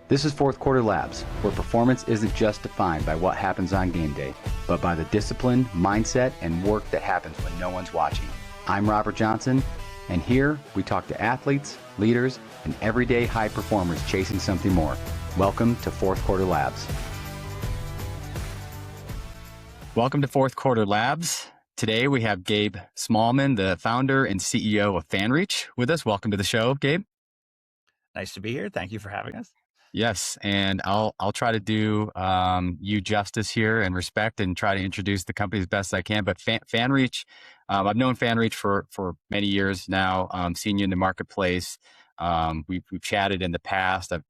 This is Fourth Quarter Labs, where performance isn't just defined by what happens on game day, but by the discipline, mindset, and work that happens when no one's watching. I'm Robert Johnson, and here we talk to athletes, leaders, and everyday high performers chasing something more. Welcome to Fourth Quarter Labs. Welcome to Fourth Quarter Labs. Today we have Gabe Smallman, the founder and CEO of FanReach, with us. Welcome to the show, Gabe. Nice to be here. Thank you for having us. Yes, and I'll try to do you justice here and respect and try to introduce the company as best as I can. But FanReach, I've known FanReach for many years now. Seen you in the marketplace. We've chatted in the past. I've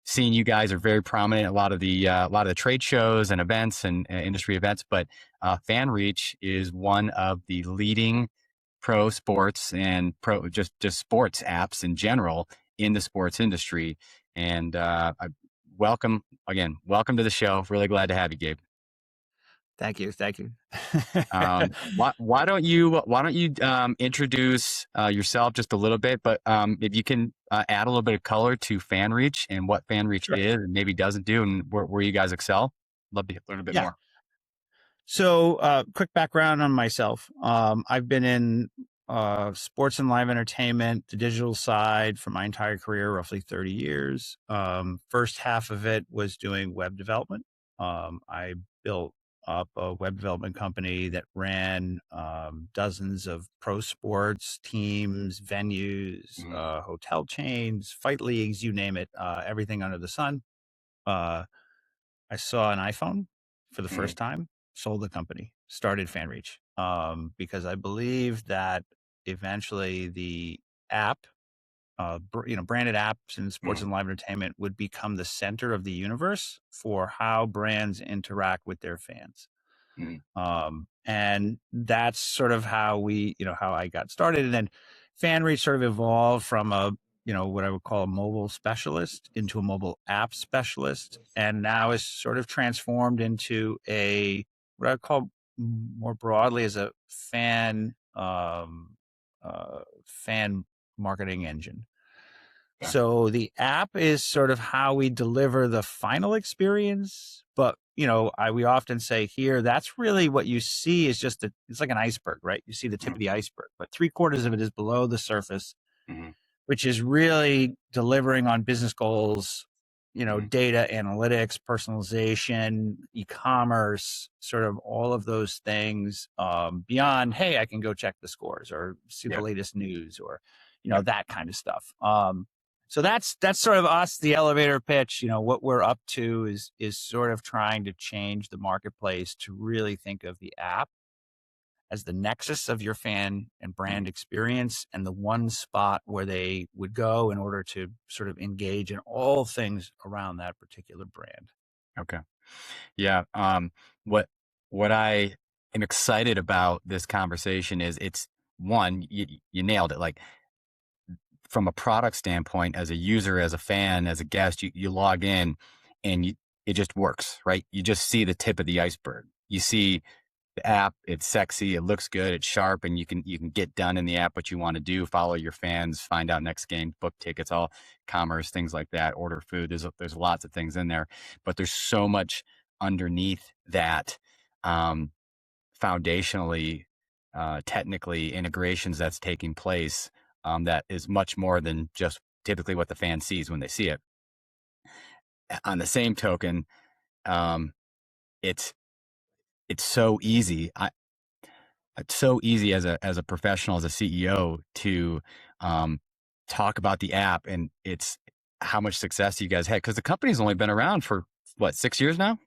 seen you guys are very prominent at a lot of the trade shows and events and industry events. But FanReach is one of the leading pro sports and just sports apps in general in the sports industry. And welcome to the show. Really glad to have you, Gabe. Thank you. Why don't you introduce yourself just a little bit, but if you can add a little bit of color to FanReach and what FanReach is and maybe doesn't do, and where you guys excel. Love to learn a bit more. So, quick background on myself. I've been in sports and live entertainment, the digital side, for my entire career, roughly 30 years. First half of it was doing web development. I built up a web development company that ran dozens of pro sports teams, venues, hotel chains, fight leagues, you name it, everything under the sun. I saw an iPhone for the first time, sold the company, started FanReach, because I believe that eventually the app, branded apps in sports and live entertainment would become the center of the universe for how brands interact with their fans. And that's sort of how how I got started. And then FanReach sort of evolved from what I would call a mobile specialist into a mobile app specialist. And now is sort of transformed into what I call more broadly as a fan marketing engine. Yeah. So the app is sort of how we deliver the final experience, but we often say here, that's really what you see is it's like an iceberg, right? You see the tip of the iceberg, but 3/4 of it is below the surface, which is really delivering on business goals, data analytics, personalization, e-commerce, sort of all of those things, beyond, hey, I can go check the scores or see the latest news or, that kind of stuff. So that's sort of us, the elevator pitch. What we're up to is sort of trying to change the marketplace to really think of the app as the nexus of your fan and brand experience and the one spot where they would go in order to sort of engage in all things around that particular brand. Okay. Yeah. What I am excited about this conversation is it's one, you nailed it. Like, from a product standpoint, as a user, as a fan, as a guest, you log in and it just works, right? You just see the tip of the iceberg. You see the app, it's sexy, it looks good, it's sharp, and you can get done in the app what you want to do, follow your fans, find out next game, book tickets, all commerce, things like that, order food. There's lots of things in there, but there's so much underneath that, foundationally, technically, integrations that's taking place. That is much more than just typically what the fan sees when they see it. On the same token, it's so easy. It's so easy as a professional, as a CEO, to talk about the app and it's how much success you guys had, because the company's only been around for 6 years now.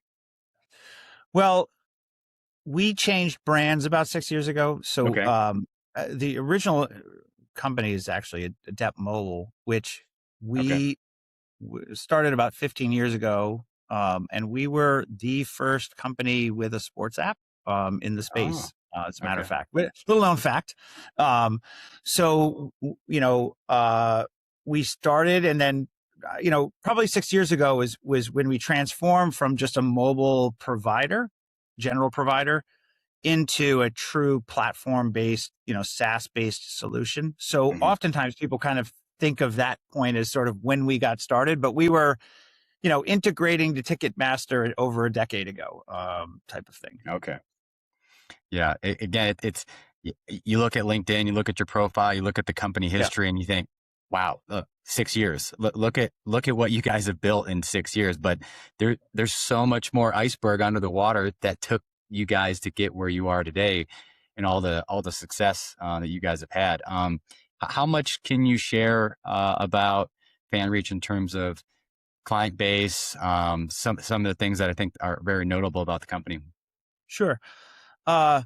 Well, we changed brands about 6 years ago. So the original company is actually Adept Mobile, which we started about 15 years ago. And we were the first company with a sports app in the space, as a matter of fact. Little known fact. We started, and then, probably 6 years ago was when we transformed from just a mobile provider, general provider, into a true platform-based, SaaS-based solution. So oftentimes people kind of think of that point as sort of when we got started, but we were integrating to Ticketmaster over a decade ago, type of thing. Okay. Yeah. Again, you look at LinkedIn, you look at your profile, you look at the company Yeah. history, and you think, wow, 6 years. Look at what you guys have built in 6 years. But there's so much more iceberg under the water that took you guys to get where you are today, and all the success that you guys have had. How much can you share about FanReach in terms of client base? Some of the things that I think are very notable about the company. Sure. Uh,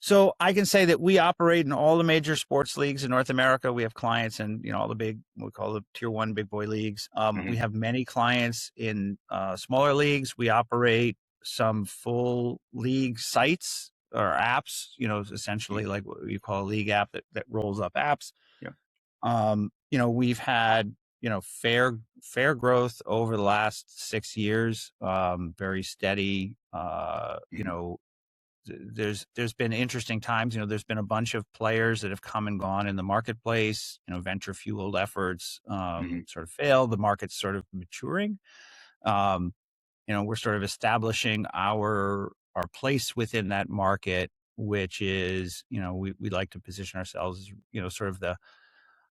So I can say that we operate in all the major sports leagues in North America. We have clients in, all the big, we call the tier one big boy leagues. We Hmm. have many clients in smaller leagues. We operate some full league sites or apps, essentially like what you call a league app that rolls up apps. Yeah. We've had, fair growth over the last 6 years, very steady, Hmm. there's been interesting times. There's been a bunch of players that have come and gone in the marketplace. Venture fueled efforts Hmm. sort of failed. The market's sort of maturing. Um, we're sort of establishing our place within that market, which is, we like to position ourselves as, sort of the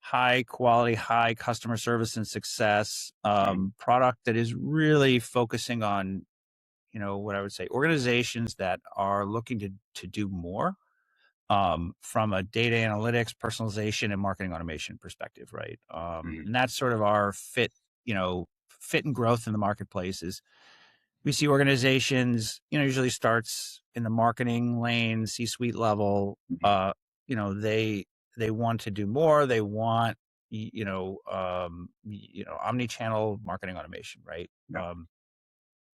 high quality, high customer service and success product that is really focusing on, what I would say, organizations that are looking to do more from a data analytics, personalization, and marketing automation perspective, right? Hmm. And that's sort of our fit and growth in the marketplace is we see organizations, usually starts in the marketing lane, C-suite level. Hmm. They want to do more. They want, omni-channel marketing automation, right? Yeah.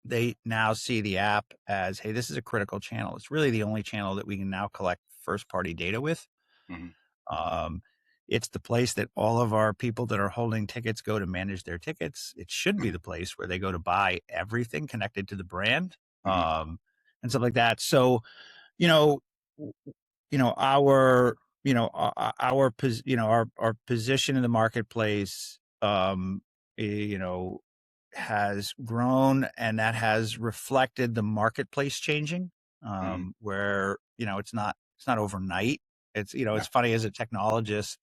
They now see the app as, hey, this is a critical channel. It's really the only channel that we can now collect first party data with. Hmm. Um, it's the place that all of our people that are holding tickets go to manage their tickets. It should be Hmm. the place where they go to buy everything connected to the brand, Hmm. and stuff like that. So, you know, our, our position in the marketplace, has grown, and that has reflected the marketplace changing, Hmm. where, it's not overnight. Yeah. It's funny as a technologist,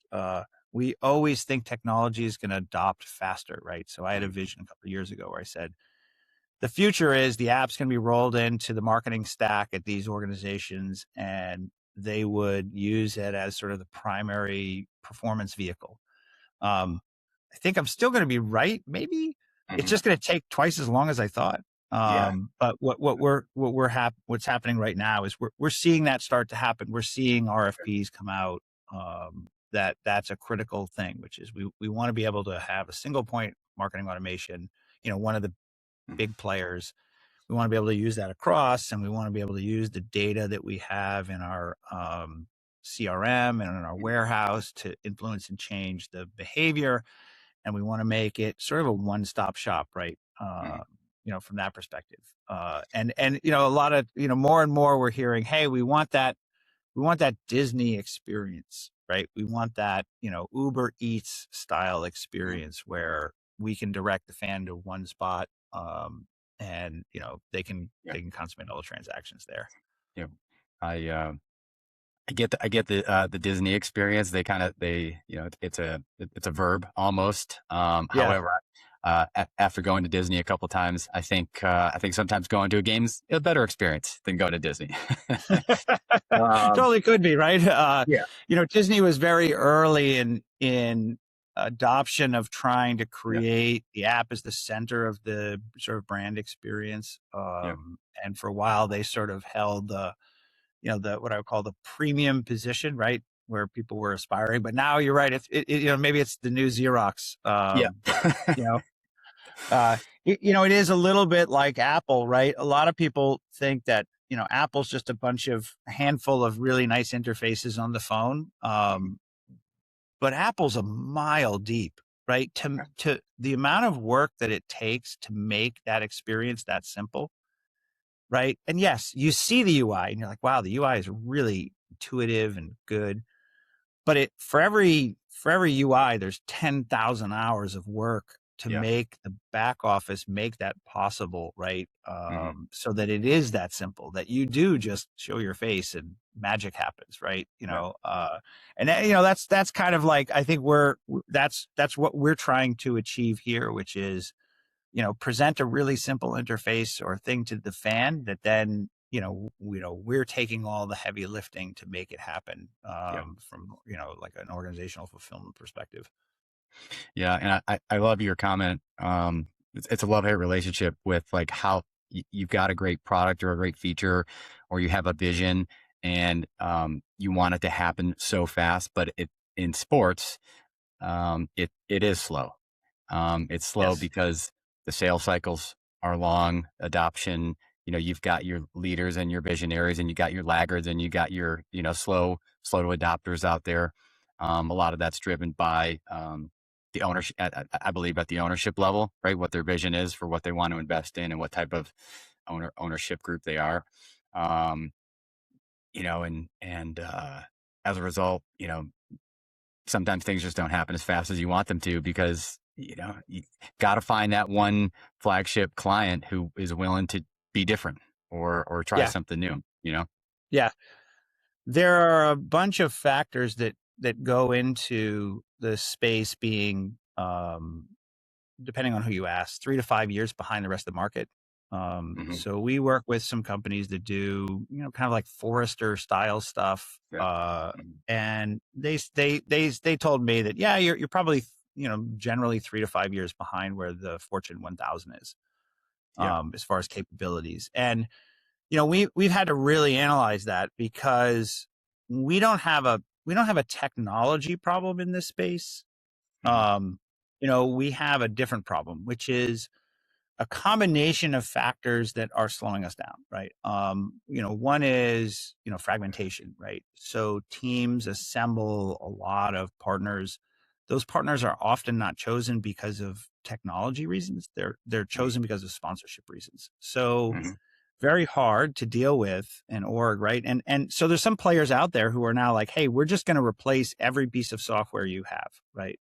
we always think technology is going to adopt faster, right? So I had a Hmm. vision a couple of years ago where I said, the future is the app's going to be rolled into the marketing stack at these organizations, and they would use it as sort of the primary performance vehicle. Um, I think I'm still going to be right. Maybe it's Hmm. just going to take twice as long as I thought. Yeah. But what's happening right now is we're seeing that start to happen. We're seeing RFPs come out. That's a critical thing, which is we want to be able to have a single point marketing automation. One of the Hmm. big players. We want to be able to use that across, and we want to be able to use the data that we have in our CRM and in our warehouse to influence and change the behavior. And we want to make it sort of a one-stop shop, right? Hmm. From that perspective. And a lot of, more and more we're hearing, hey, we want that Disney experience, right? We want that, Uber Eats style Hmm. experience where we can direct the fan to one spot, and they can Yeah. they can consummate all the transactions there. Yeah. I uh, I get the Disney experience. It's a verb almost. Yeah. However, after going to Disney a couple times, I think sometimes going to a game's a better experience than going to Disney. um, Totally could be, right? yeah. Disney was very early in adoption of trying to Yeah. create the app as the center of the sort of brand experience. Yeah. And for a while they sort of held the what I would call the premium position, right? Where people were aspiring. But now you're right. Maybe it's the new Xerox. Yeah. You know, it is a little bit like Apple, right? A lot of people think that, Apple's just a handful of really nice interfaces on the phone. Mhm. But Apple's a mile deep, right? To the amount of work that it takes to make that experience that simple, right? And yes, you see the UI and you're like, wow, the UI is really intuitive and good. But for every UI, there's 10,000 hours of work to Yeah. make the back office make that possible, right? Hmm. So that it is that simple, that you do just show your face and magic happens, right? Yeah. And that's kind of like, I think that's what we're trying to achieve here, which is, present a really simple interface or thing to the fan that then, we're taking all the heavy lifting to make it happen, Yeah. from, like an organizational fulfillment perspective. Yeah. And I love your comment. It's a love-hate relationship with like how you've got a great product or a great feature, or you have a vision and, you want it to happen so fast, but in sports, it is slow. It's slow Yes. because the sales cycles are long, adoption, you've got your leaders and your visionaries and you got your laggards and you got your, slow to adopters out there. A lot of that's driven by, the ownership, I believe at the ownership level, right? What their vision is for what they want to invest in and what type of ownership group they are. Um, and as a result, sometimes things just don't happen as fast as you want them to because you got to find that one flagship client who is willing to be different or try Yeah. something new. Yeah. There are a bunch of factors that go into the space being, depending on who you ask, 3 to 5 years behind the rest of the market. Hmm. So we work with some companies that do, kind of like Forrester style stuff. Yeah. Mhm. And they told me that, yeah, you're probably, generally 3 to 5 years behind where the Fortune 1000 is, Yeah. as far as capabilities. And, we've had to really analyze that because we don't have a technology problem in this space. Hmm. We have a different problem, which is a combination of factors that are slowing us down, right? One is, fragmentation, right? So teams assemble a lot of partners. Those partners are often not chosen because of technology reasons. They're chosen because of sponsorship reasons. So Hmm. very hard to deal with an org, right? And so there's some players out there who are now like, hey, we're just going to replace every piece of software you have, right?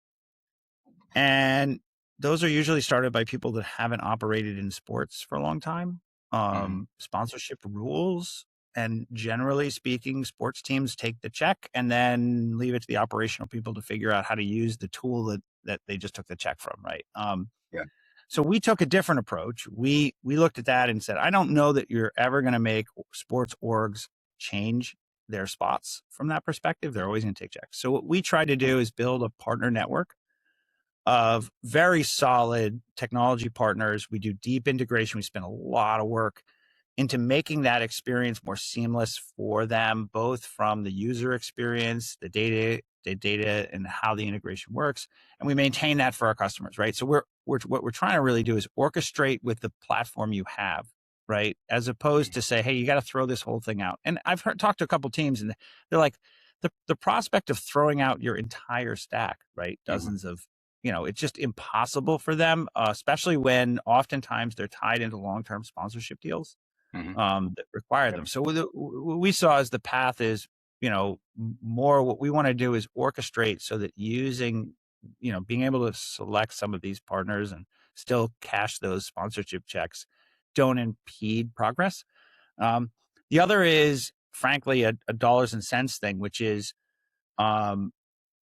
And those are usually started by people that haven't operated in sports for a long time. Hmm. Sponsorship rules, and generally speaking, sports teams take the check and then leave it to the operational people to figure out how to use the tool that they just took the check from, right? Yeah. So we took a different approach. We looked at that and said, I don't know that you're ever going to make sports orgs change their spots from that perspective. They're always going to take checks. So what we tried to do is build a partner network of very solid technology partners. We do deep integration. We spend a lot of work into making that experience more seamless for them, both from the user experience, the data, and how the integration works. And we maintain that for our customers, right? So what we're trying to really do is orchestrate with the platform you have, right? As opposed to say, hey, you got to throw this whole thing out. And I've talked to a couple teams, and they're like, the prospect of throwing out your entire stack, right? Hmm. Dozens of, it's just impossible for them, especially when oftentimes they're tied into long-term sponsorship deals, Hmm. that require Yeah. them. So what we saw as the path is, more what we want to do is orchestrate so that using, being able to select some of these partners and still cash those sponsorship checks don't impede progress. Um, the other is, frankly, a dollars and cents thing, which is, um,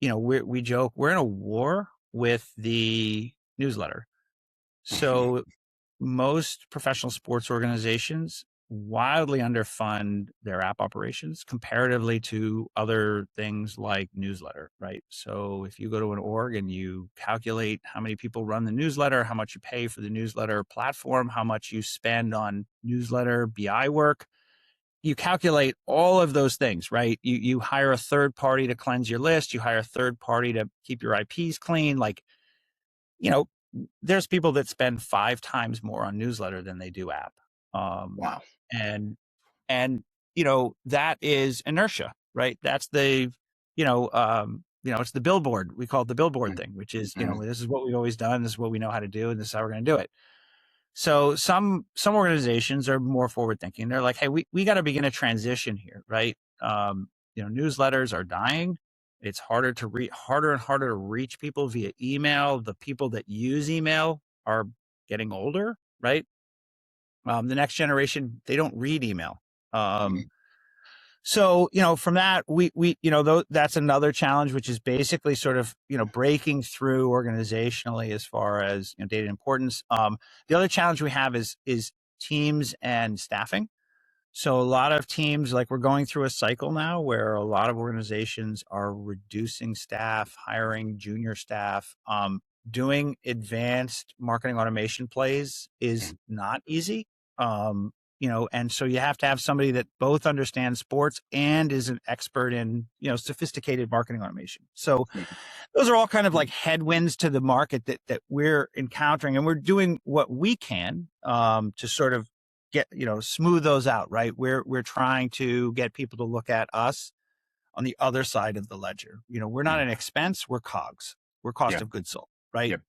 we joke we're in a war with the newsletter. So most professional sports organizations wildly underfund their app operations comparatively to other things like newsletter, right? So if you go to an org and you calculate how many people run the newsletter, how much you pay for the newsletter platform, how much you spend on newsletter BI work, you calculate all of those things, right? You hire a third party to cleanse your list, you hire a third party to keep your IPs clean. Like, you know, there's people that spend 5 times more on newsletter than they do app. Um, Wow. and and that is inertia, right? That's the it's the billboard. We call it the billboard thing, which is, Hmm. this is what we've always done, this is what we know how to do, and this is how we're going to do it. So some organizations are more forward thinking. They're like, hey, we got to begin a transition here, right? Newsletters are dying. It's harder and harder to reach people via email. The people that use email are getting older, right? The next generation, they don't read email. Mm-hmm. So, from that, that's another challenge, which is basically sort of, breaking through organizationally as far as data importance. The other challenge we have is teams and staffing. So a lot of teams, like we're going through a cycle now where a lot of organizations are reducing staff, hiring junior staff. Doing advanced marketing automation plays is not easy. And so you have to have somebody that both understands sports and is an expert in, sophisticated marketing automation. So those are all kind of like headwinds to the market that we're encountering, and we're doing what we can to sort of get smooth those out. Right, we're trying to get people to look at us on the other side of the ledger. We're not an expense, we're cogs, we're cost Yeah. of goods sold. Right. Yep.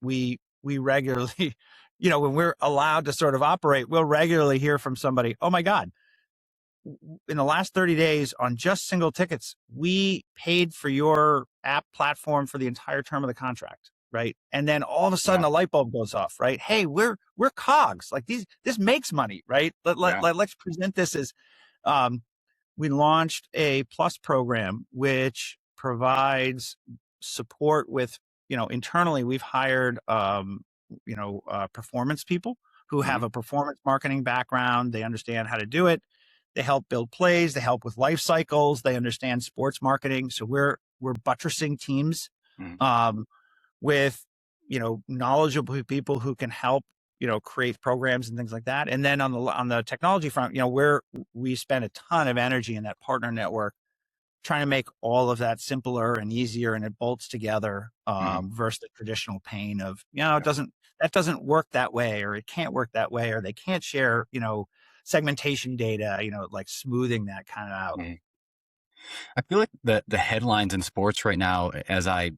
We regularly, when we're allowed to sort of operate, we'll regularly hear from somebody, oh my God, in the last 30 days on just single tickets, we paid for your app platform for the entire term of the contract. Right. And then all of a sudden Wow. a light bulb goes off. Right. Hey, we're cogs. Like this makes money. Right. Let's present this as, we launched a plus program, which provides support with, internally we've hired, performance people who Mm-hmm. have a performance marketing background. They understand how to do it. They help build plays. They help with life cycles. They understand sports marketing. So we're buttressing teams, Mm-hmm. with, knowledgeable people who can help, create programs and things like that. And then on the technology front, we spend a ton of energy in that partner network trying to make all of that simpler and easier, and it bolts together, Mm-hmm. versus the traditional pain of, Yeah. that doesn't work that way, or it can't work that way, or they can't share, segmentation data, like smoothing that kind of out. Mm-hmm. I feel like the headlines in sports right now, as I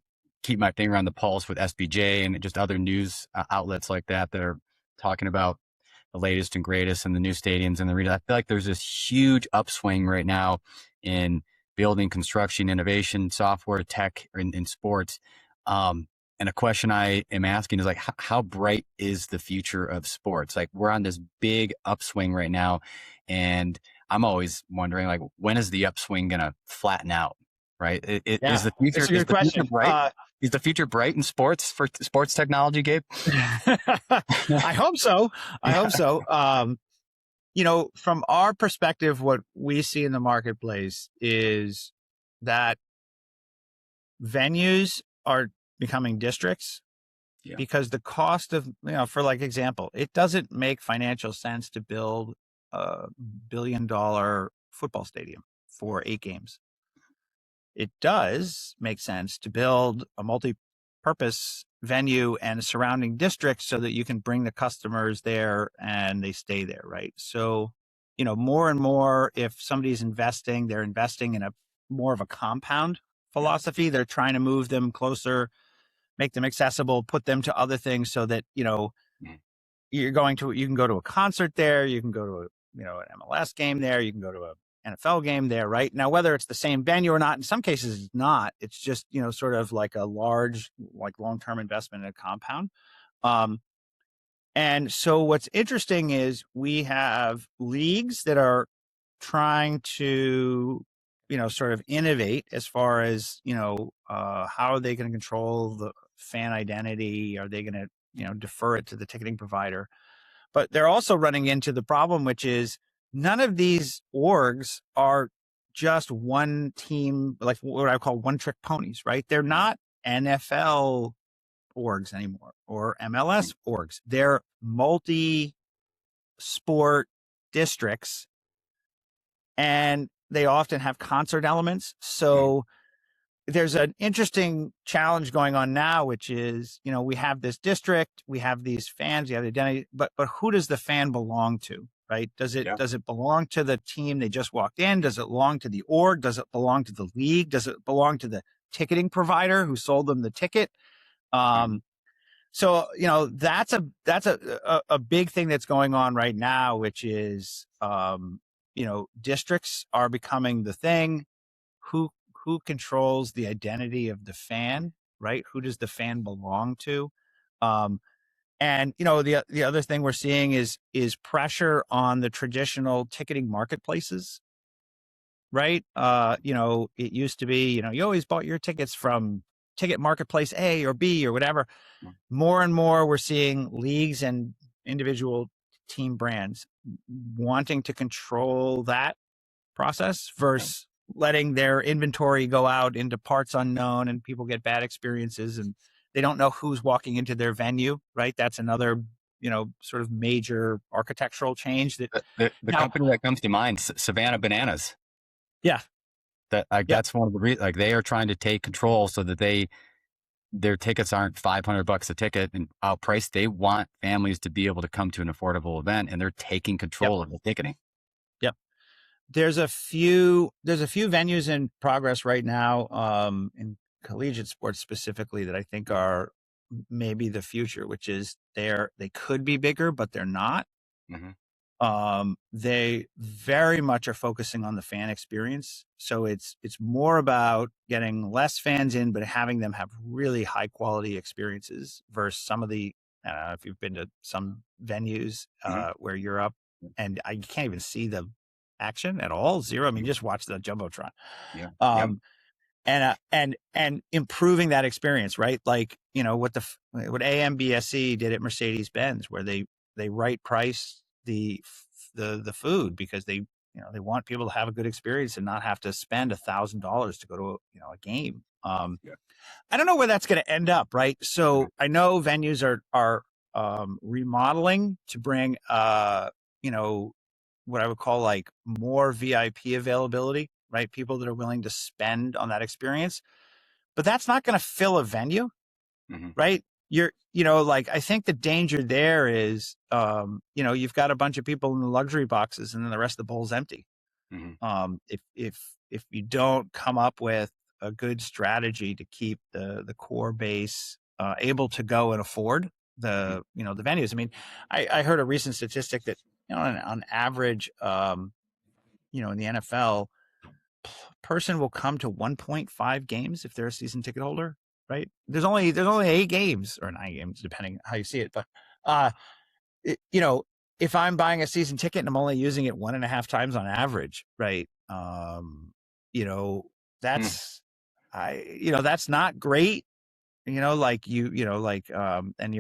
keep my finger on the pulse with SBJ and just other news outlets like that are talking about the latest and greatest and the new stadiums and the arena. I feel like there's this huge upswing right now in building, construction, innovation, software, tech in sports. And a question I am asking is like, how bright is the future of sports? Like we're on this big upswing right now, and I'm always wondering like, when is the upswing going to flatten out? Right? Is Yeah, the future it's a good question. bright? Is the future bright in sports for sports technology, Gabe? I hope so. I hope so. From our perspective, what we see in the marketplace is that venues are becoming districts, Yeah. because the cost of, for like example, it doesn't make financial sense to build a $1 billion football stadium for 8 games. It does make sense to build a multi-purpose venue and surrounding districts so that you can bring the customers there and they stay there, right? So, more and more, if somebody's investing, they're investing in a more of a compound philosophy. They're trying to move them closer, make them accessible, put them to other things so that, Mhm. you can go to a concert there, you can go to an MLS game there, you can go to a NFL game there, right? Now, whether it's the same venue or not, in some cases it's not. It's just, sort of like a large, like long-term investment in a compound. And so what's interesting is we have leagues that are trying to, sort of innovate as far as, how are they going to control the fan identity? Are they going to, defer it to the ticketing provider? But they're also running into the problem, which is none of these orgs are just one team, like what I call one trick ponies, right? They're not NFL orgs anymore or MLS orgs. They're multi sport districts, and they often have concert elements. So there's an interesting challenge going on now, which is, we have this district, we have these fans, we have the identity, but who does the fan belong to, right? Does it belong to the team they just walked in? Does it belong to the org? Does it belong to the league? Does it belong to the ticketing provider who sold them the ticket? So, that's a big thing that's going on right now, which is, districts are becoming the thing. Who who controls the identity of the fan, right? Who does the fan belong to? And the other thing we're seeing is pressure on the traditional ticketing marketplaces, right? It used to be, you always bought your tickets from Ticket Marketplace A or B or whatever. More and more, we're seeing leagues and individual team brands wanting to control that process versus letting their inventory go out into parts unknown and people get bad experiences and they don't know who's walking into their venue, right? That's another, sort of major architectural change that The now, company that comes to mind, Savannah Bananas. yeah, yep, That's one of the like they are trying to take control so that their tickets aren't $500 a ticket and outpriced. They want families to be able to come to an affordable event, and they're taking yep, control of the ticketing. yep. There's a few venues in progress right now, in collegiate sports specifically, that I think are maybe the future, which is they could be bigger, but they're not. Mm-hmm. They very much are focusing on the fan experience. So it's more about getting less fans in, but having them have really high quality experiences versus some of the, I don't know if you've been to some venues where you're up and you can't even see the action at all. Zero. I mean, just watch the Jumbotron. Yeah. And improving that experience, right? Like, what AMBSE did at Mercedes Benz, where they right price the food because they want people to have a good experience and not have to spend $1,000 to go to a game. I don't know where that's going to end up, right? So I know venues are remodeling to bring what I would call like more VIP availability, right? People that are willing to spend on that experience, but that's not going to fill a venue, right? Like I think the danger there is, you've got a bunch of people in the luxury boxes and then the rest of the bowl's empty. If you don't come up with a good strategy to keep the core base able to go and afford the venues. I mean, I heard a recent statistic that on average, in the NFL, person will come to 1.5 games if they're a season ticket holder, right? There's only 8 games or 9 games, depending how you see it. But, if I'm buying a season ticket and I'm only using it 1.5 times on average, right? That's, that's not great. And you're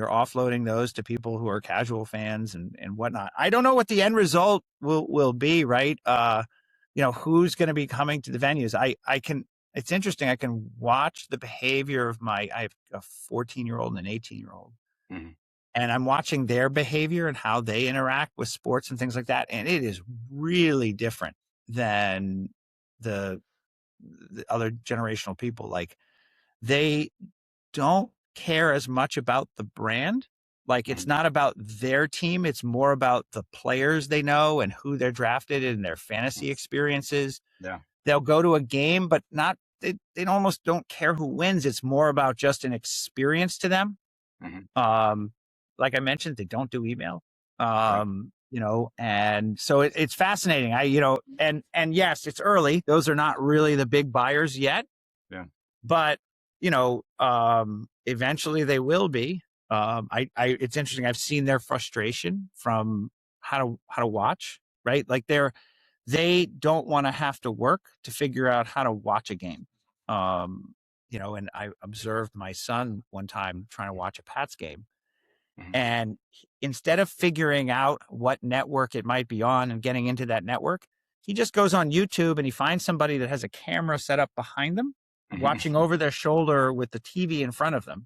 offloading those to people who are casual fans and whatnot. I don't know what the end result will be, right? Who's going to be coming to the venues. It's interesting. I can watch the behavior of I have a 14-year-old and an 18-year-old. And I'm watching their behavior and how they interact with sports and things like that. And it is really different than the other generational people. Like, they don't care as much about the brand. Like, it's not about their team. It's more about the players they know and who they're drafted and their fantasy experiences. Yeah. They'll go to a game, but they almost don't care who wins. It's more about just an experience to them. Like I mentioned, they don't do email. And so it's fascinating. And yes, it's early. Those are not really the big buyers yet. Yeah. But eventually they will be. It's interesting. I've seen their frustration from how to watch, right? Like they don't want to have to work to figure out how to watch a game. And I observed my son one time trying to watch a Pats game. And instead of figuring out what network it might be on and getting into that network, he just goes on YouTube and he finds somebody that has a camera set up behind them, watching over their shoulder with the TV in front of them.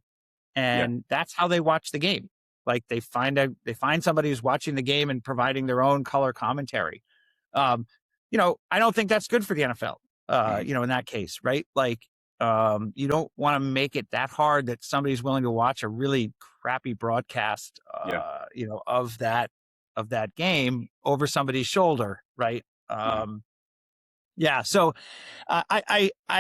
And that's how they watch the game. Like, they find somebody who's watching the game and providing their own color commentary. I don't think that's good for the NFL, in that case, right? Like, you don't want to make it that hard that somebody's willing to watch a really crappy broadcast, of that game over somebody's shoulder, right? So I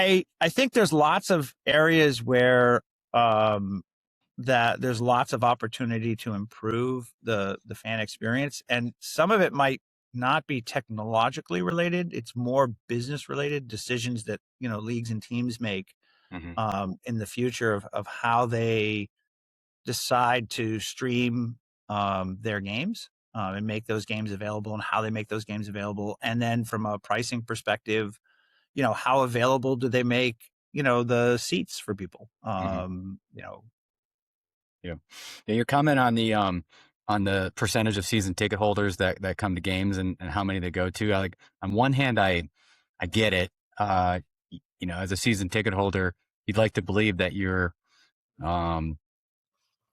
think there's lots of areas where that there's lots of opportunity to improve the fan experience, and some of it might not be technologically related. It's more business related decisions that, leagues and teams make Hmm. in the future of how they decide to stream their games and make those games available, and how they make those games available. And then from a pricing perspective, how available do they make, the seats for people? Hmm. Yeah. Yeah. Your comment on the percentage of season ticket holders that come to games and how many they go to. Like on one hand, I get it. As a season ticket holder, you'd like to believe that um,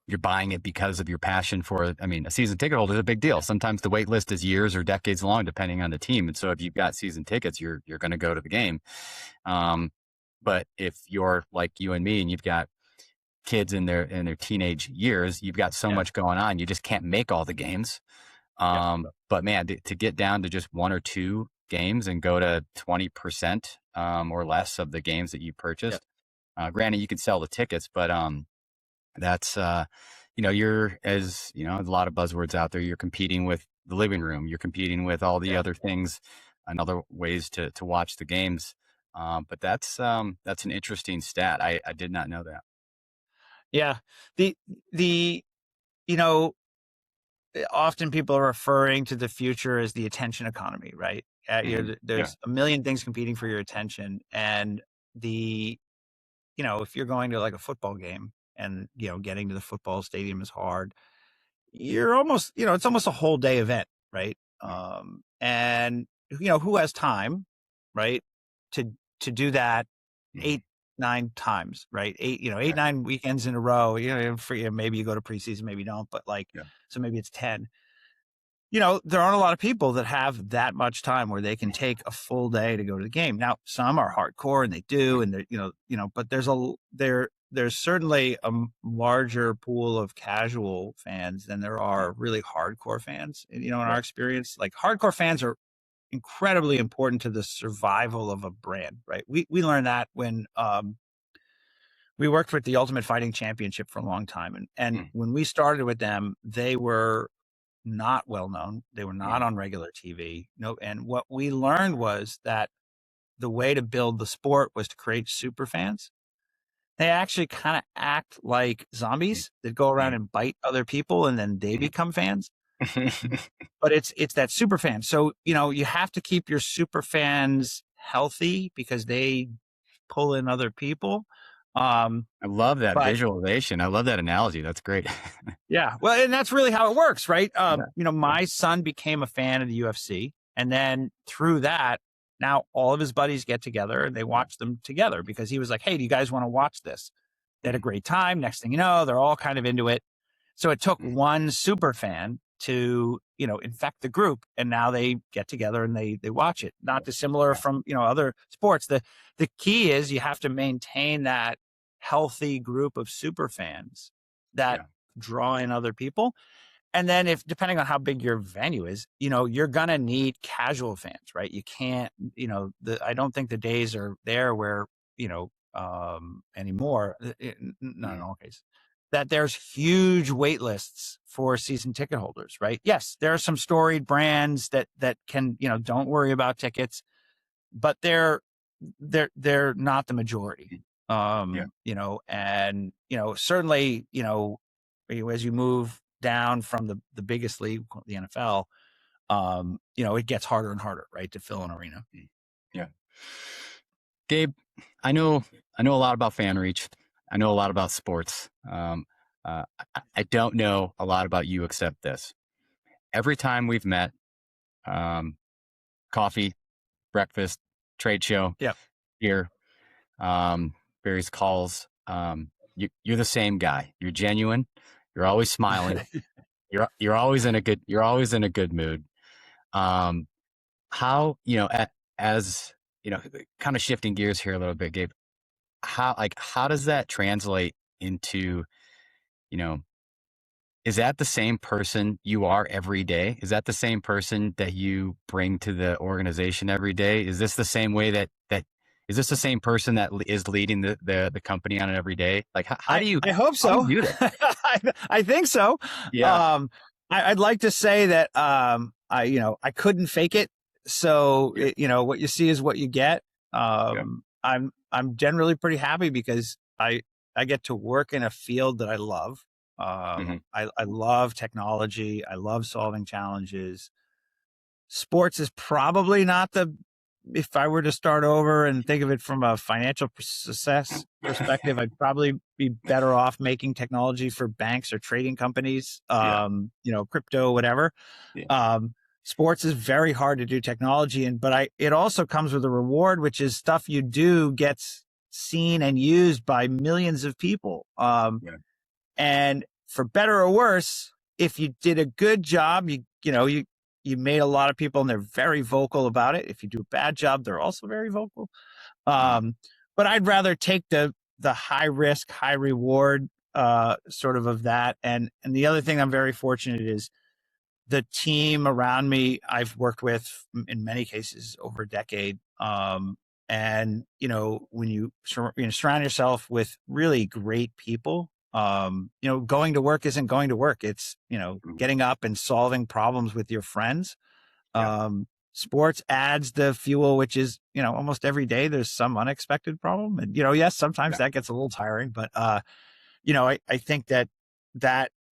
you're buying it because of your passion for it. I mean, a season ticket holder is a big deal. Sometimes the wait list is years or decades long, depending on the team. And so if you've got season tickets, you're going to go to the game. Um, but if you're like you and me and you've got kids in their teenage years, you've got so Yeah. much going on, you just can't make all the games. Yeah. But man, to get down to just one or two games and go to 20% or less of the games that you Yeah. purchased. Granted, you can sell the tickets, but that's you're, as you know, a lot of buzzwords out there. You're competing with the living room. You're competing with all the Yeah. other things and other ways to watch the games. But that's an interesting stat. I did not know that. Yeah. The you know often people are referring to the future as the attention economy, right? Hmm. Yeah. There's a million things competing for your attention, and the if you're going to like a football game and getting to the football stadium is hard, you're almost it's almost a whole day event, right? Mm. And who has time, right, to do that Mhm. 8 9 times, right? Eight Right. 9 weekends in a row. Maybe you go to preseason, maybe you don't, but like, Yeah. so maybe it's 10. There aren't a lot of people that have that much time where they can take a full day to go to the game. Now, some are hardcore and they do, Mm. and but there's certainly a larger pool of casual fans than there Yeah. are really hardcore fans. In our Right. experience, like, hardcore fans are incredibly important to the survival of a brand, right? We learned that when we worked with the Ultimate Fighting Championship for a long time, and Mm. when we started with them, they were not well known. They were not Mm. on regular TV. No, and what we learned was that the way to build the sport was to create super fans. They actually kind of act like Mm. zombies that go around Mm. and bite other people, and then they Mhm. become fans. But it's that super fan. So you have to keep your super fans healthy because they pull in other people. Um, I love that but visualization. I love that analogy. That's great. Yeah. Well, and that's really how it works, right? Yeah. My son became a fan of the UFC. And then through that, now all of his buddies get together and they Yeah. watch them together because he was like, hey, do you guys want to watch this? They had a Mm. great time. Next thing you know, they're all kind of into it. So it took Mm. one super fan to, infect the group. And now they get together and they watch it. Not dissimilar Yeah. from, other sports. The key is you have to maintain that healthy group of super fans that Yeah. draw in other people. And then, if depending on how big your venue is, you're gonna need casual fans, right? You can't, I don't think the days are there where, anymore, not in Mm. all cases, that there's huge wait lists for season ticket holders, right? Yes, there are some storied brands that can, don't worry about tickets, but they're not the majority. Mm. Yeah. And certainly, as you move down from the biggest league, the NFL, it gets harder and harder, right, to fill an arena. Mm. Yeah. Gabe, I know I know a lot about FanReach. I know a lot about sports. I don't know a lot about you except this. Every time we've met, um, coffee, breakfast, trade show, Yeah. here, various calls. You're the same guy. You're genuine. You're always smiling. You're always in a good mood. Um, how as kind of shifting gears here a little bit, Gabe. How does that translate into you know is that the same person you are every day? Is that the same person that you bring to the organization every day? Is this the same way that is this the same person that is leading the company on it every day? Like how I do you I hope how do so. you do that? I think so. Yeah. Um, I'd like to say that I couldn't fake it. So Yeah. what you see is what you get. Yeah. I'm generally pretty happy because I get to work in a field that I love. Hmm. I love technology. I love solving challenges. Sports is probably not the if I were to start over and think of it from a financial success perspective, I'd probably be better off making technology for banks or trading companies, Yeah. crypto, whatever. Yeah. Um, Sports is very hard to do technology in, but it also comes with a reward, which is stuff you do gets seen and used by millions of people. Yeah. And for better or worse, if you did a good job, you made a lot of people and they're very vocal about it. If you do a bad job, they're also very vocal. Mm. Um, but I'd rather take the high risk, high reward sort of that. And the other thing I'm very fortunate is the team around me I've worked with in many cases over a decade. And when you surround yourself with really great people, going to work isn't going to work. It's Mm. getting up and solving problems with your friends. Yeah. Sports adds the fuel, which is almost every day there's some unexpected problem, and yes, sometimes Yeah. that gets a little tiring, but I think that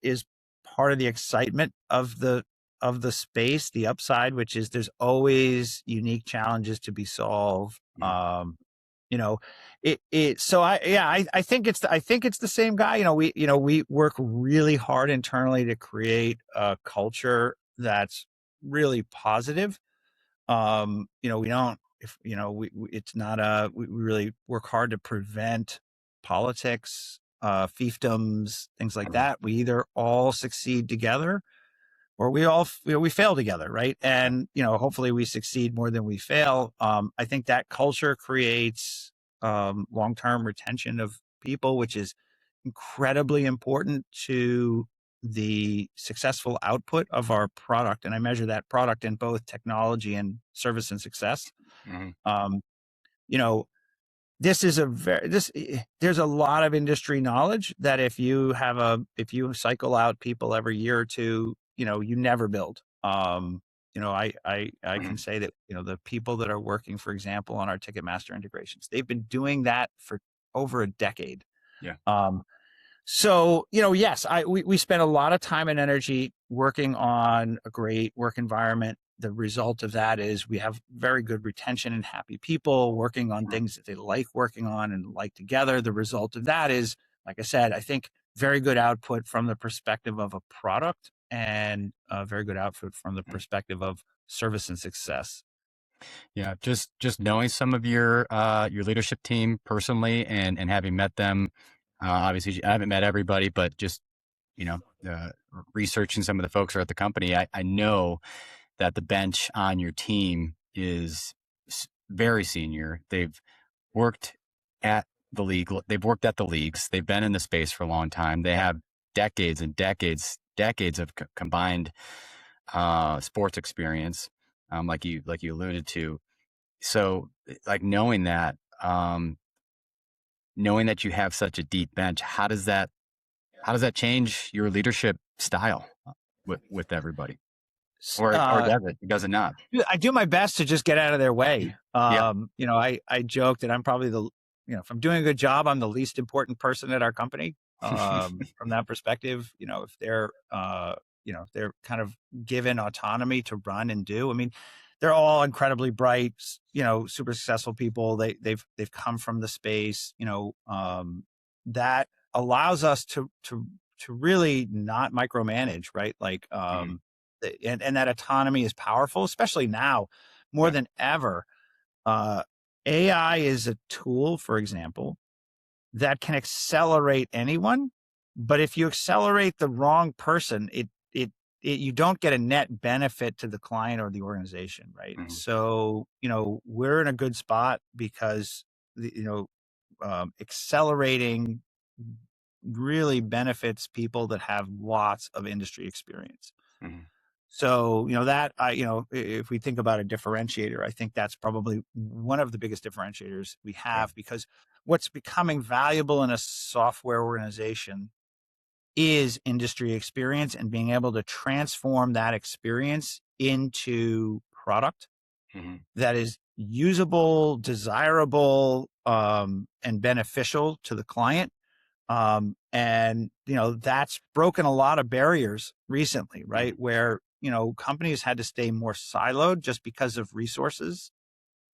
is part of the excitement of the space, the upside, which is there's always unique challenges to be solved. Yeah. You know, so I think it's the same guy. We work really hard internally to create a culture that's really positive. We don't if it's not we really work hard to prevent politics, fiefdoms, things like Mhm. that. We either all succeed together or we all we fail together, right? Yeah. And hopefully we succeed more than we fail. I think that culture creates long-term retention of people, which is incredibly important to the successful output of our product. And I measure that product in both technology and service and success. Mhm. Um, you know, this is there's a lot of industry knowledge that if you cycle out people every year or two, you never build. I can Mhm. say that, the people that are working, for example, on our Ticketmaster integrations, they've been doing that for over a decade. Yeah. Um, so, yes, we spend a lot of time and energy working on a great work environment. The result of that is we have very good retention and happy people working on Mhm. things that they like working on and like together. The result of that is, like I said, I think very good output from the perspective of a product and a very good output from the Mhm. perspective of service and success. Yeah. Just knowing some of your leadership team personally and having met them. Obviously, I haven't met everybody, but just you know, uh, researching some of the folks who are at the company, I know that the bench on your team is very senior. They've worked at the league. They've worked at the leagues. They've been in the space for a long time. They have decades and decades of combined sports experience, like you alluded to. So, like knowing that you have such a deep bench, how does that change your leadership style with everybody, or Uh, does it? Does it not? I do my best to just get out of their way. Yeah. I joke that I'm probably if I'm doing a good job, I'm the least important person at our company. From that perspective, if they're kind of given autonomy to run and do. I mean, they're all incredibly bright, super successful people. They've come from the space, that allows us to really not micromanage, right? Like, Mhm. and that autonomy is powerful, especially now more Yeah. than ever. Uh, AI is a tool, for example, that can accelerate anyone, but if you accelerate the wrong person, you don't get a net benefit to the client or the organization, right? Mhm. So we're in a good spot because accelerating really benefits people that have lots of industry experience. Mhm. So, if we think about a differentiator, I think that's probably one of the biggest differentiators we Yeah. have because what's becoming valuable in a software organization is industry experience and being able to transform that experience into product Mm-hmm. that is usable, desirable, and beneficial to the client. And that's broken a lot of barriers recently, right? Mm-hmm. Where companies had to stay more siloed just because of resources.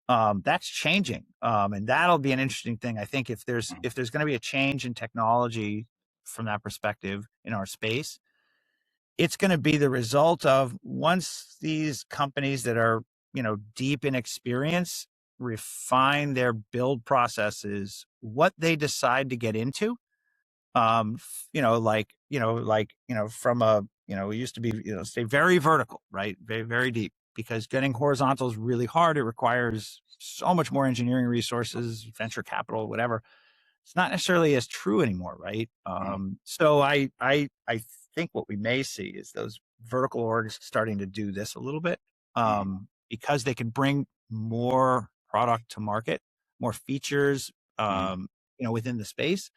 That's changing, and that'll be an interesting thing. I think if there's going to be a change in technology from that perspective in our space, it's going to be the result of once these companies that are deep in experience refine their build processes, what they decide to get into. From it used to be, stay very vertical, right? Very, very deep, because getting horizontal is really hard. It requires so much more engineering resources, venture capital, whatever. It's not necessarily as true anymore, right? So I think what we may see is those vertical orgs starting to do this a little bit, Mm-hmm. because they can bring more product to market, more features, Mm-hmm. within the space.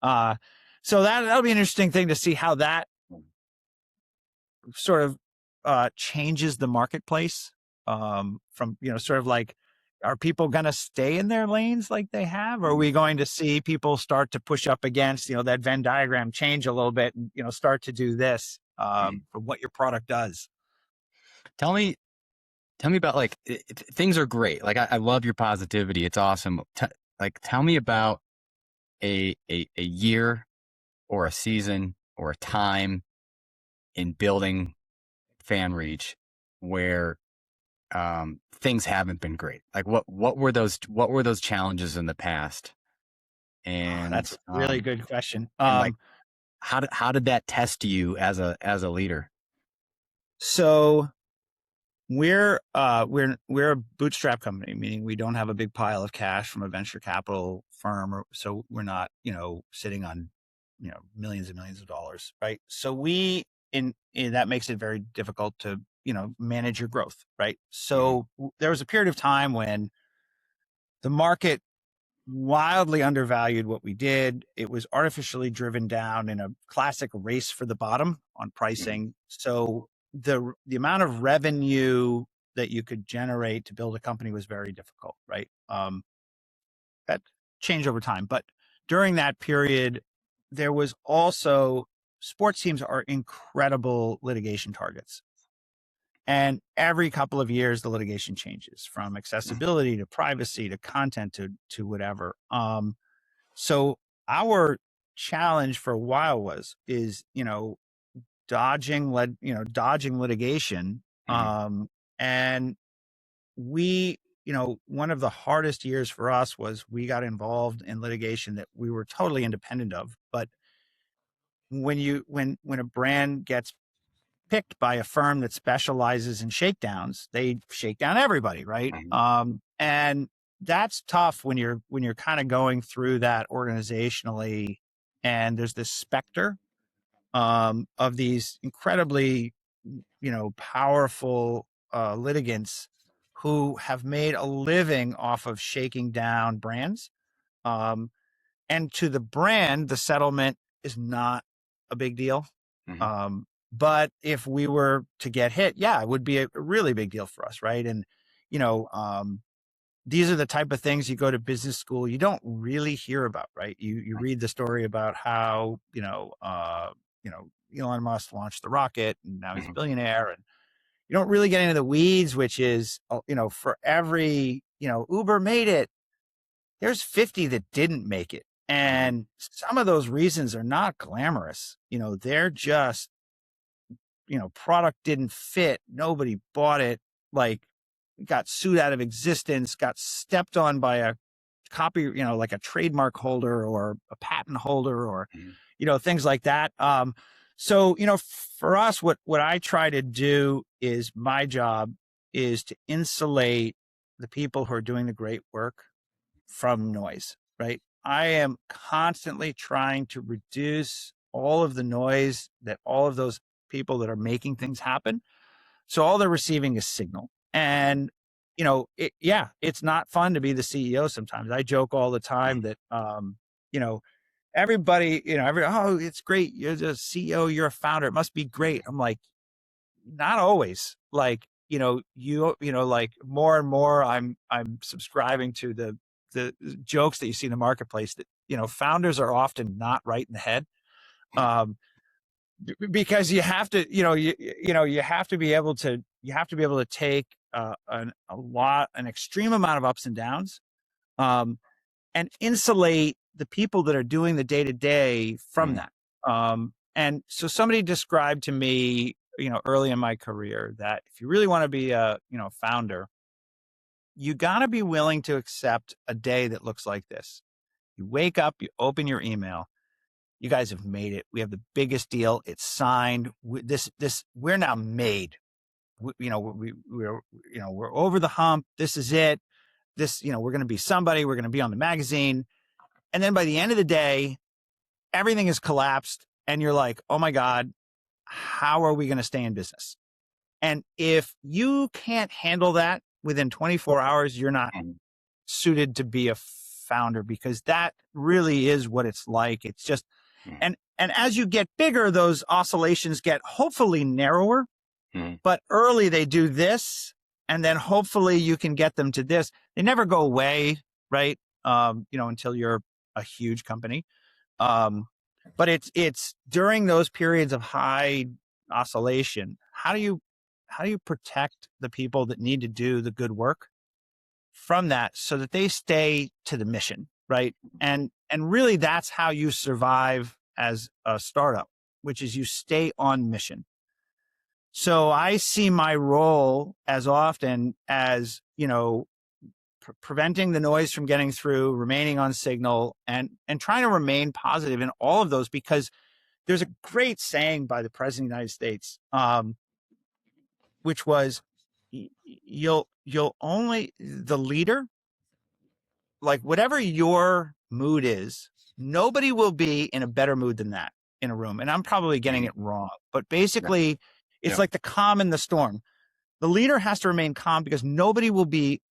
Uh, so that'll be an interesting thing to see how that sort of changes the marketplace. From sort of like, are people going to stay in their lanes like they have? Or are we going to see people start to push up against that Venn diagram, change a little bit, and start to do this Mm-hmm. for what your product does? Tell me, tell me about like things are great. Like I love your positivity. It's awesome. Like tell me about a year or a season or a time in building FanReach where things haven't been great. Like what were those challenges in the past? Oh, And that's a really good question. like how did that test you as a leader? So we're a bootstrap company, meaning we don't have a big pile of cash from a venture capital firm, so we're not sitting on millions and millions of dollars, right? So in that makes it very difficult to manage your growth, right? Mm-hmm. So there was a period of time when the market wildly undervalued what we did. It was artificially driven down in a classic race for the bottom on Mm-hmm. pricing. So the amount of revenue that you could generate to build a company was very difficult, right? That changed over time, but during that period, there was also, sports teams are incredible litigation targets. And every couple of years, the litigation changes from accessibility to privacy to content to whatever. So our challenge for a while is dodging litigation. Mm-hmm. And we one of the hardest years for us was we got involved in litigation that we were totally independent of. But when a brand gets picked by a firm that specializes in shakedowns, they shake down everybody, right? Mm-hmm. And that's tough when you're kind of going through that organizationally, and there's this specter of these incredibly powerful litigants who have made a living off of shaking down brands. Um, and to the brand, the settlement is not a big deal. Mm-hmm. But if we were to get hit, yeah, it would be a really big deal for us, right? And you know, um, these are the type of things you go to business school, you don't really hear about, right? You read the story about how Elon Musk launched the rocket and now he's a Mm-hmm. billionaire, and you don't really get into the weeds, which is for every Uber made it, there's 50 that didn't make it. Mm-hmm. And some of those reasons are not glamorous. They're just, product didn't fit. Nobody bought it. Like, got sued out of existence, got stepped on by a copy, like a trademark holder or a patent holder, or, Mm-hmm. things like that. So, for us, what I try to do is, my job is to insulate the people who are doing the great work from noise, right? I am constantly trying to reduce all of the noise that all of those people that are making things happen. So all they're receiving is signal. And, it's not fun to be the CEO sometimes. I joke all the time that, you know, everybody, oh, it's great. You're the CEO, you're a founder. It must be great. I'm like, not always. Like, like more and more I'm subscribing to the jokes that you see in the marketplace that, founders are often not right in the head. Because you have to, you have to be able to take an extreme amount of ups and downs, and insulate the people that are doing the day to day from that. And so somebody described to me, early in my career, that if you really want to be a, founder, you got to be willing to accept a day that looks like this. You wake up, you open your email. You guys have made it. We have the biggest deal. It's signed. We're now made. We're over the hump. This is it. We're going to be somebody. We're going to be on the magazine. And then by the end of the day, everything is collapsed. And you're like, oh my God, how are we going to stay in business? And if you can't handle that within 24 hours, you're not suited to be a founder, because that really is what it's like. It's just, and as you get bigger, those oscillations get hopefully narrower, but early they do this, and then hopefully you can get them to this. They never go away, right? Until you're a huge company. But it's during those periods of high oscillation, how do you protect the people that need to do the good work from that so that they stay to the mission, right? And really that's how you survive as a startup, which is you stay on mission. So I see my role as often as, preventing the noise from getting through, remaining on signal, and trying to remain positive in all of those, because there's a great saying by the President of the United States, which was, you'll only, the leader, like whatever your mood is, nobody will be in a better mood than that in a room. And I'm probably getting it wrong, but basically it's like the calm in the storm. The leader has to remain calm because nobody will be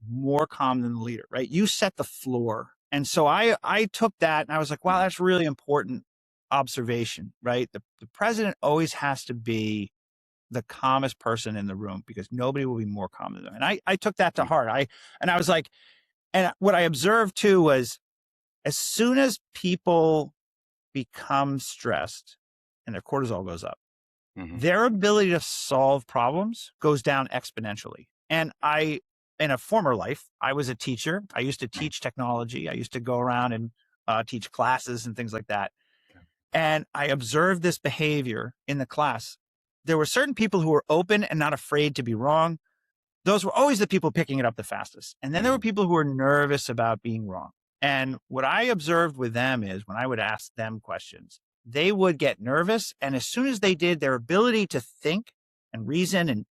more calm than the leader, right? You set the floor. And so I took that and I was like, wow, that's really important observation, right? The president always has to be the calmest person in the room because nobody will be more calm than them. And I took that to heart. I was like, and what I observed too was, as soon as people become stressed and their cortisol goes up, their ability to solve problems goes down exponentially. And in a former life, I was a teacher. I used to teach technology. I used to go around and teach classes and things like that. And I observed this behavior in the class. There were certain people who were open and not afraid to be wrong. Those were always the people picking it up the fastest. And then there were people who were nervous about being wrong. And what I observed with them is, when I would ask them questions, they would get nervous. And as soon as they did, their ability to think and reason and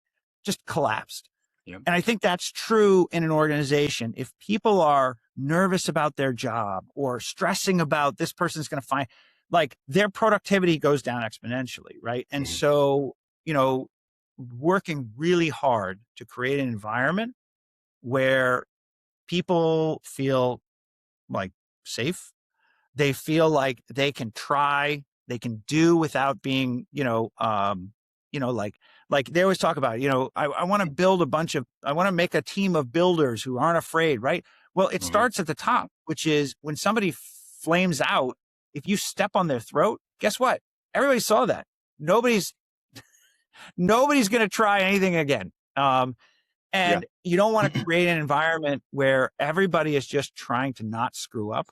just collapsed. And I think that's true in an organization. If people are nervous about their job or stressing about this person's going to find, like, their productivity goes down exponentially, right? And so, working really hard to create an environment where people feel like safe, they feel like they can try, they can do without being, like they always talk about, I want to build I want to make a team of builders who aren't afraid, right? Well, it starts at the top, which is when somebody flames out, if you step on their throat, guess what? Everybody saw that. Nobody's going to try anything again. And you don't want to create an environment where everybody is just trying to not screw up,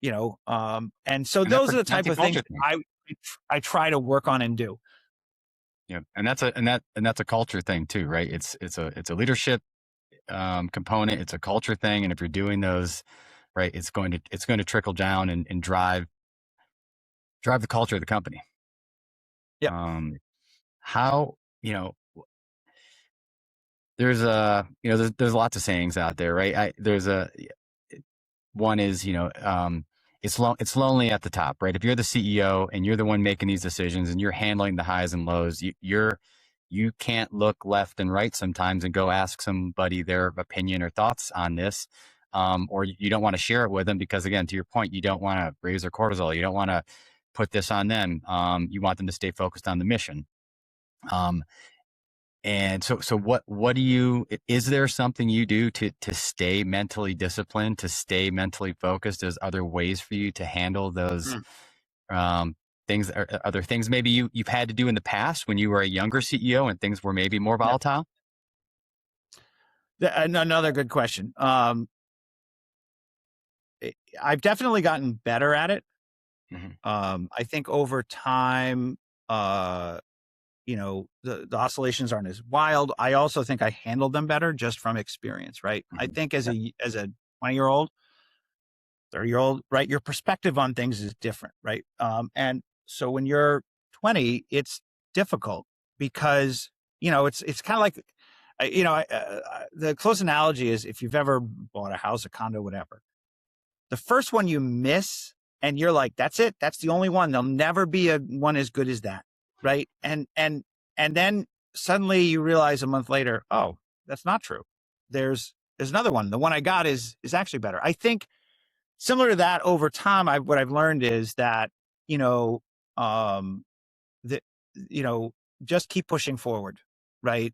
and so those are the type of things I try to work on and do. Yeah. And that's a culture thing too, right? It's a leadership component. It's a culture thing. And if you're doing those, right, it's going to trickle down and drive the culture of the company. Yeah. How, there's there's lots of sayings out there, right? One is, it's lonely at the top, right? If you're the CEO and you're the one making these decisions and you're handling the highs and lows, you can't look left and right sometimes and go ask somebody their opinion or thoughts on this. or you don't want to share it with them because, again, to your point, you don't want to raise their cortisol. You don't want to put this on them. You want them to stay focused on the mission. And so what do you, is there something you do to stay mentally disciplined, to stay mentally focused? There's other ways for you to handle those things. Are there things maybe you've had to do in the past when you were a younger CEO and things were maybe more volatile? Another good question. I've definitely gotten better at it. I think over time, the oscillations aren't as wild. I also think I handled them better just from experience, right? I think as a 20-year-old, 30-year-old, right, your perspective on things is different, right? And so when you're 20, it's difficult because, it's kind of like, the close analogy is if you've ever bought a house, a condo, whatever, the first one you miss and you're like, that's it. That's the only one. There'll never be a one as good as that. Right. And then suddenly you realize a month later, oh, that's not true. There's another one. The one I got is actually better. I think similar to that over time, what I've learned is that, just keep pushing forward. Right.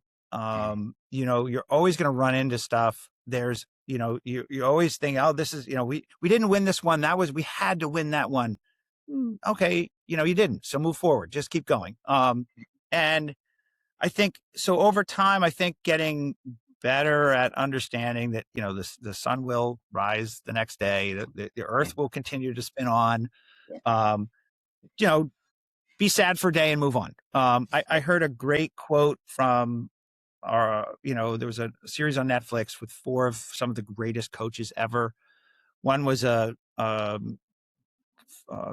You're always going to run into stuff. There's, you always think, oh, this is, we didn't win this one. We had to win that one. Okay. You didn't. So move forward, just keep going. And I think, so over time, I think getting better at understanding that, the sun will rise the next day, the earth will continue to spin on, be sad for a day and move on. I heard a great quote from there was a series on Netflix with 4 of some of the greatest coaches ever. One was a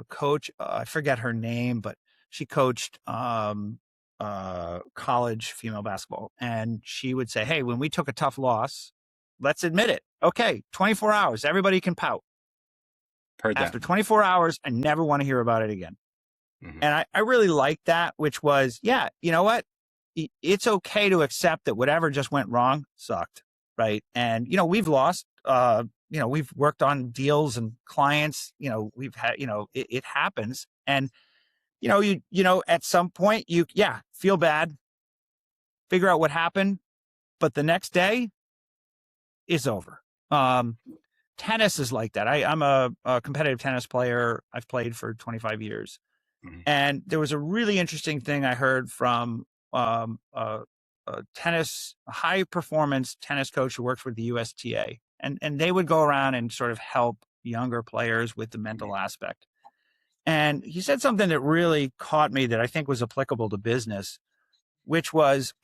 coach. I forget her name, but she coached college female basketball. And she would say, hey, when we took a tough loss, let's admit it. Okay, 24 hours, everybody can pout. After 24 hours, I never want to hear about it again. And I really liked that, which was, yeah, you know what? It's okay to accept that whatever just went wrong sucked, right? And, we've lost, we've worked on deals and clients, we've had, it happens. And, at some point feel bad, figure out what happened, but the next day is over. Tennis is like that. I'm a competitive tennis player. I've played for 25 years. And there was a really interesting thing I heard from a high performance tennis coach who works with the USTA. And they would go around and sort of help younger players with the mental aspect. And he said something that really caught me that I think was applicable to business, which was,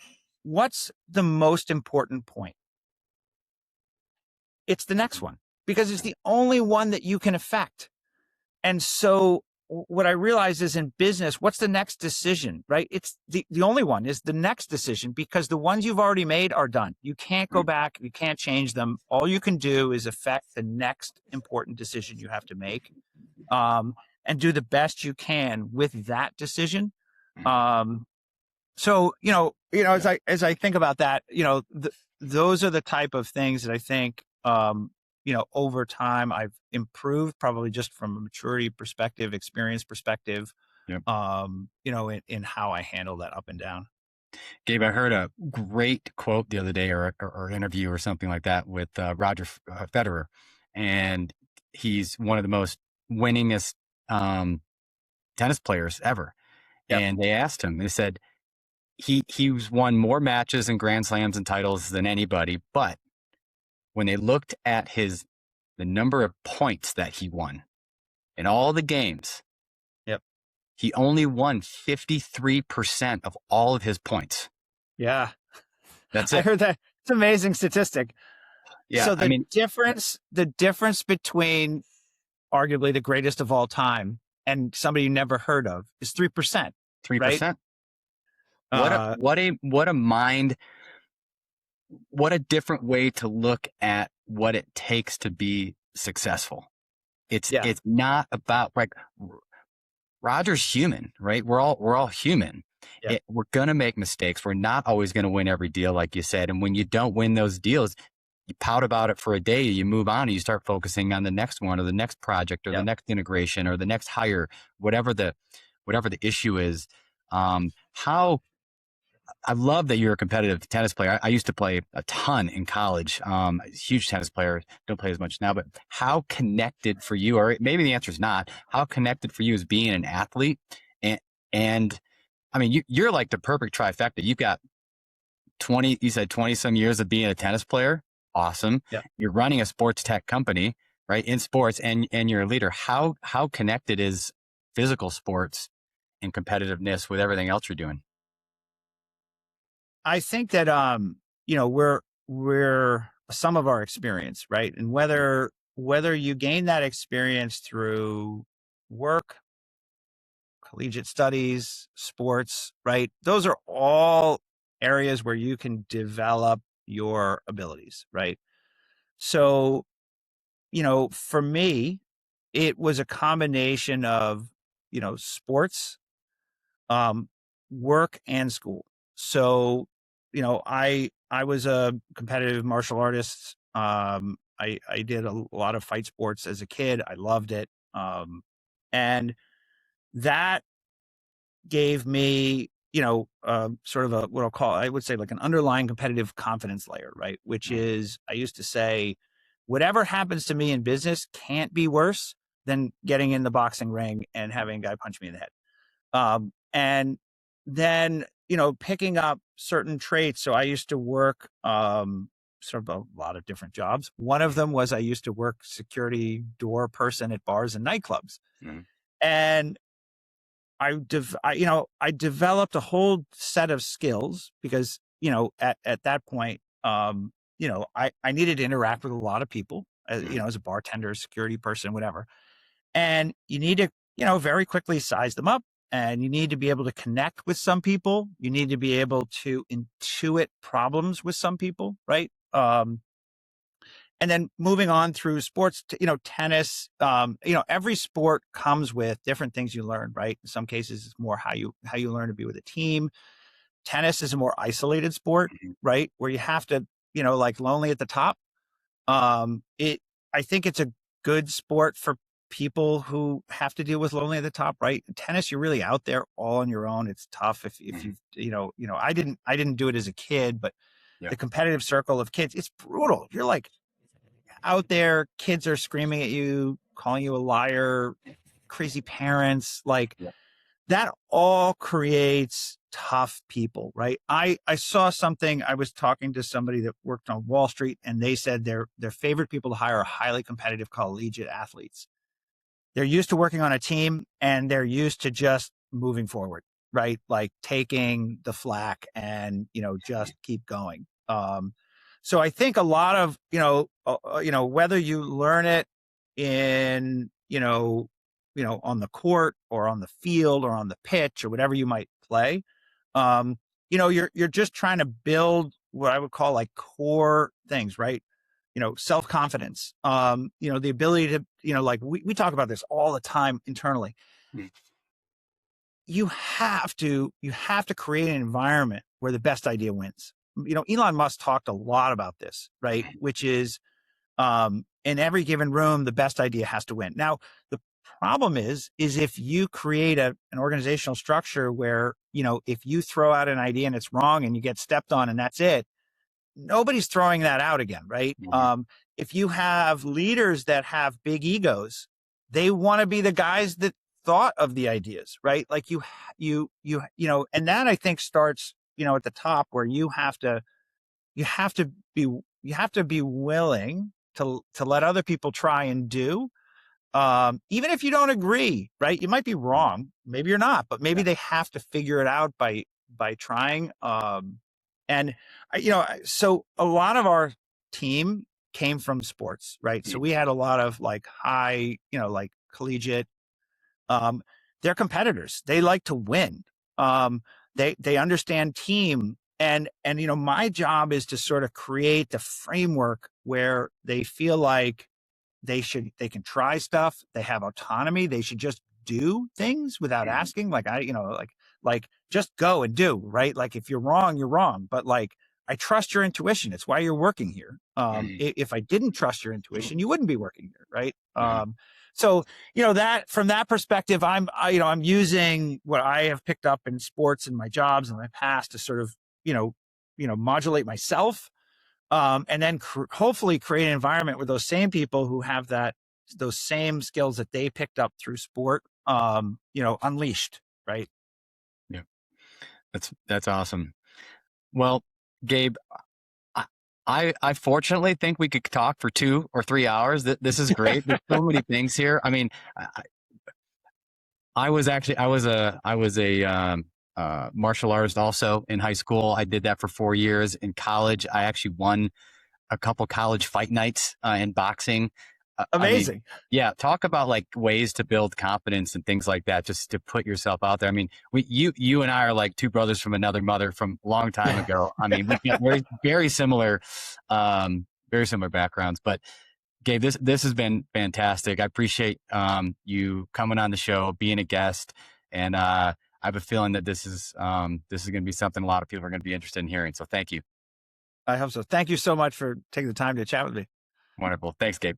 what's the most important point? It's the next one, because it's the only one that you can affect. And so what I realized is in business, what's the next decision, right? It's the only one is the next decision, because the ones you've already made are done. You can't go back. You can't change them. All you can do is affect the next important decision you have to make, and do the best you can with that decision. So, as I think about that, those are the type of things that I think, over time I've improved, probably just from a maturity perspective, experience perspective, in how I handle that up and down. Gabe, I heard a great quote the other day or interview or something like that with Roger Federer. And he's one of the most winningest tennis players ever. Yep. And they asked him, they said, he's won more matches and Grand Slams and titles than anybody, but when they looked at the number of points that he won in all the games, yep, he only won 53% of all of his points. Yeah, that's it. I heard that. It's an amazing statistic. Yeah, so the difference between arguably the greatest of all time and somebody you never heard of is 3%. 3%. Right? What a different way to look at what it takes to be successful. It's not about, like, Roger's human, right? We're all human. Yeah. We're going to make mistakes. We're not always going to win every deal, like you said. And when you don't win those deals, you pout about it for a day, you move on, and you start focusing on the next one or the next project or the next integration or the next hire, whatever the issue is. How I love that you're a competitive tennis player. I used to play a ton in college. Huge tennis player. Don't play as much now, but how connected for you, or maybe the answer is not, how connected for you is being an athlete? And I mean, you're like the perfect trifecta. You've got 20 some years of being a tennis player. Awesome. Yeah. You're running a sports tech company, right? In sports, and you're a leader. How connected is physical sports and competitiveness with everything else you're doing? I think that we're some of our experience, right? And whether you gain that experience through work, collegiate studies, sports, right? Those are all areas where you can develop your abilities, right? So, for me, it was a combination of, sports, work, and school. So, I was a competitive martial artist. I did a lot of fight sports as a kid. I loved it. And that gave me, sort of what I would say like an underlying competitive confidence layer, right? Which is, I used to say, whatever happens to me in business can't be worse than getting in the boxing ring and having a guy punch me in the head. And then, picking up certain traits. So I used to work, sort of a lot of different jobs. One of them was I used to work security door person at bars and nightclubs. Mhm. And I developed a whole set of skills because, at that point, I needed to interact with a lot of people, as a bartender, security person, whatever. And you need to, very quickly size them up, and you need to be able to connect with some people. You need to be able to intuit problems with some people, right? And then moving on through sports, tennis, every sport comes with different things you learn, right? In some cases, it's more how you learn to be with a team. Tennis is a more isolated sport, right? Where you have to, like lonely at the top. I think it's a good sport for people who have to deal with lonely at the top, right? Tennis, you're really out there all on your own. It's tough if I didn't do it as a kid, but Yeah. the competitive circle of kids, it's brutal. You're like out there, kids are screaming at you, calling you a liar, crazy parents, like Yeah. that all creates tough people, right? I saw something. I was talking to somebody that worked on Wall Street, and they said their favorite people to hire are highly competitive collegiate athletes. They're used to working on a team, and they're used to just moving forward, right? Like taking the flack and, just keep going. So I think a lot of, whether you learn it in, on the court or on the field or on the pitch or whatever you might play, you're just trying to build what I would call like core things, right? Self-confidence, the ability to, like we talk about this all the time internally. Mm. You have to create an environment where the best idea wins. Elon Musk talked a lot about this, right? Which is, in every given room, the best idea has to win. Now, the problem is if you create an organizational structure where, if you throw out an idea and it's wrong and you get stepped on and that's it, nobody's throwing that out again, right? If you have leaders that have big egos, they want to be the guys that thought of the ideas, right? Like and that I think starts, at the top where you have to be willing to let other people try and do, even if you don't agree, right? You might be wrong, maybe you're not, but maybe they have to figure it out by trying. And so a lot of our team came from sports, right? So we had a lot of like high, like collegiate. Um, they're competitors. They like to win. They understand team, and my job is to sort of create the framework where they feel like they can try stuff. They have autonomy. They should just do things without asking. Like like just go and do, right? Like if you're wrong, you're wrong. But like, I trust your intuition. It's why you're working here. If I didn't trust your intuition, you wouldn't be working here, right? So, that from that perspective, I'm using what I have picked up in sports and my jobs in my past to sort of, modulate myself, and then hopefully create an environment where those same people who have those same skills that they picked up through sport, unleashed, right? Yeah, that's awesome. Well, Gabe, I fortunately think we could talk for 2 or 3 hours. This is great. There's so many things here. I mean, I was a martial artist also in high school. I did that for 4 years. In college, I actually won a couple college fight nights in boxing. Amazing. I mean, yeah, talk about like ways to build confidence and things like that, just to put yourself out there. I mean, you and I are like two brothers from another mother from a long time ago. I mean, we've got very similar backgrounds. But Gabe, this has been fantastic. I appreciate you coming on the show, being a guest, and I have a feeling that this is going to be something a lot of people are going to be interested in hearing. So thank you. I hope so. Thank you so much for taking the time to chat with me. Wonderful. Thanks, Gabe.